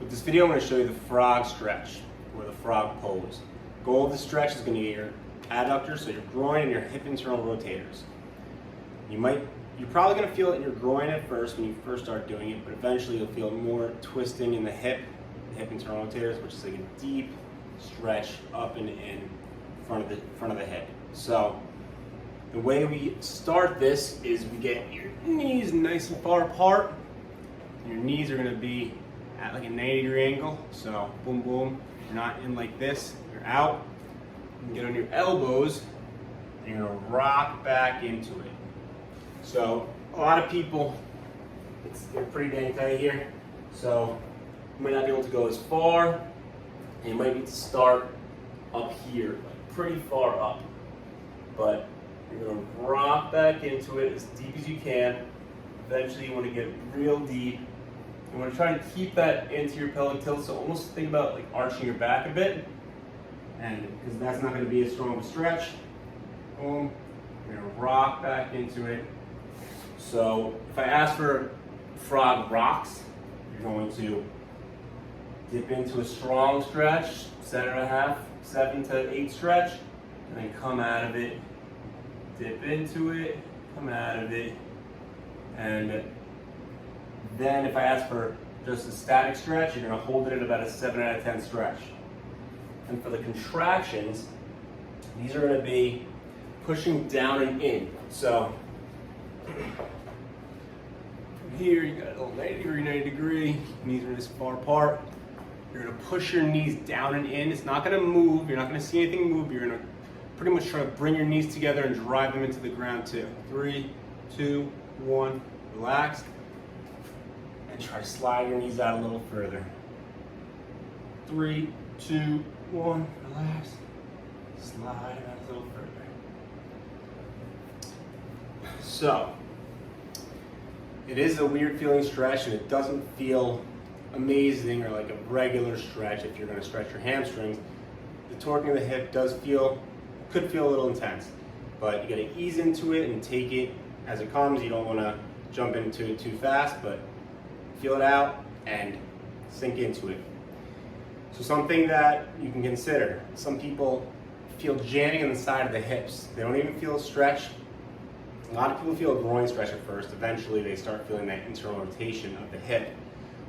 with this video, I'm going to show you the frog stretch, or the frog pose. Goal of the stretch is going to get your adductors, so your groin and your hip internal rotators. You're probably going to feel it in your groin at first when you first start doing it, but eventually you'll feel more twisting in the hip internal rotators, which is like a deep stretch up and in front of the hip. So the way we start this is we get your knees nice and far apart. Your knees are going to be at like a 90-degree angle. So boom, boom. You're not in like this. You're out. You can get on your elbows. And you're going to rock back into it. So a lot of people, they're pretty dang tight here. So you might not be able to go as far. And you might need to start up here, like pretty far up. But you're going to rock back into it as deep as you can. Eventually you want to get real deep. You want to try and keep that anterior pelvic tilt, so almost think about like arching your back a bit. And because that's not going to be as strong of a stretch. Boom. You're going to rock back into it. So if I ask for frog rocks, you're going to dip into a strong stretch, 7 to 8 stretch, and then come out of it, dip into it, come out of it, and then if I ask for just a static stretch, you're going to hold it at about a 7 out of 10 stretch. And for the contractions, these are going to be pushing down and in. So from here, you got a little 90 degree, knees are this far apart. You're going to push your knees down and in. It's not going to move. You're not going to see anything move. You're going to pretty much try to bring your knees together and drive them into the ground too. 3, 2, 1, relax. And try to slide your knees out a little further. 3, 2, 1, relax. Slide out a little further. So, it is a weird feeling stretch and it doesn't feel amazing or like a regular stretch if you're going to stretch your hamstrings. The torquing of the hip could feel a little intense, but you got to ease into it and take it as it comes. You don't want to jump into it too fast, but feel it out and sink into it. So something that you can consider, some people feel jamming on the side of the hips. They don't even feel a stretch. A lot of people feel a groin stretch at first. Eventually they start feeling that internal rotation of the hip,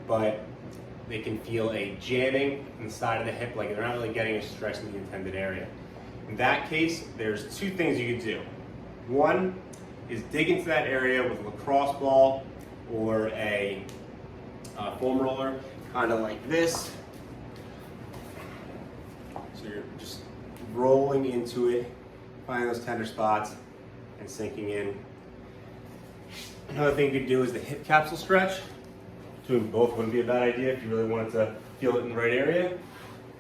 but they can feel a jamming on the side of the hip, like they're not really getting a stretch in the intended area. In that case, there's 2 things you can do. One is dig into that area with a lacrosse ball or a foam roller, kind of like this. So you're just rolling into it, finding those tender spots and sinking in. Another thing you could do is the hip capsule stretch. Doing both wouldn't be a bad idea if you really wanted to feel it in the right area.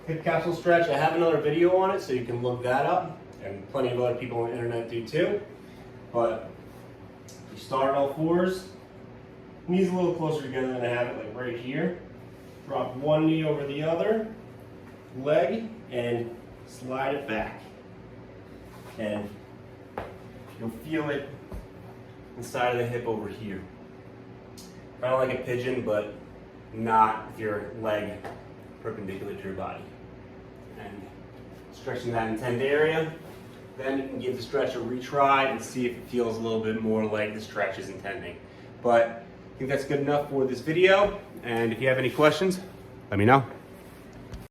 Hip capsule stretch, I have another video on it so you can look that up, and plenty of other people on the internet do too. But you start on all fours, knees a little closer together than I have it, like right here. Drop one knee over the other leg and slide it back. And you'll feel it inside of the hip over here. Kind of like a pigeon, but not with your leg perpendicular to your body. And stretching that intended area, then you can give the stretch a retry and see if it feels a little bit more like the stretch is intending. But I think that's good enough for this video, and if you have any questions, let me know.